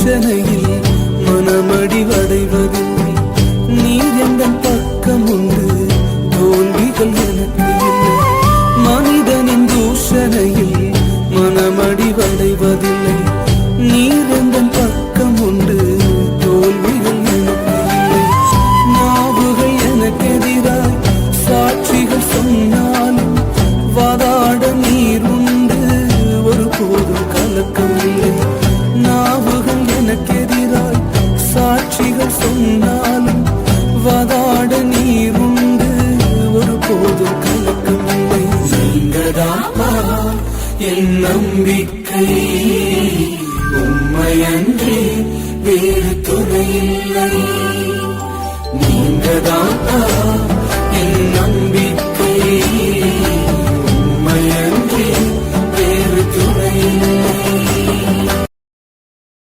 தூஷணையில் மனமடி வடைவதில்லை. நீர் எந்தன் பக்கம் உண்டு, தோல்விகள் எனக்கு இல்லை. மனிதனின் தூஷணையில் மனமடி வடைவதில்லை. நீர் எந்தன் பக்கம் உண்டு, தோல்விகள் எனக்கு இல்லை. நாவுகள் எனக்கு எதிராய் சாட்சிகள் சொன்னாலும் வாதாட நீர் உண்டு, ஒரு போதும் கலக்கம் இல்லை. நாவுகள் எனக்கு எதிராய் சாட்சிகள் சொன்னாலும் வாதாட நீர் உண்டு, ஒரு போதும் கலக்கம் இல்லை. நீங்கதாப்பா என் நம்பிக்கை, உம்மையன்றி வேறு துணை இல்லை. நீங்கதாப்பா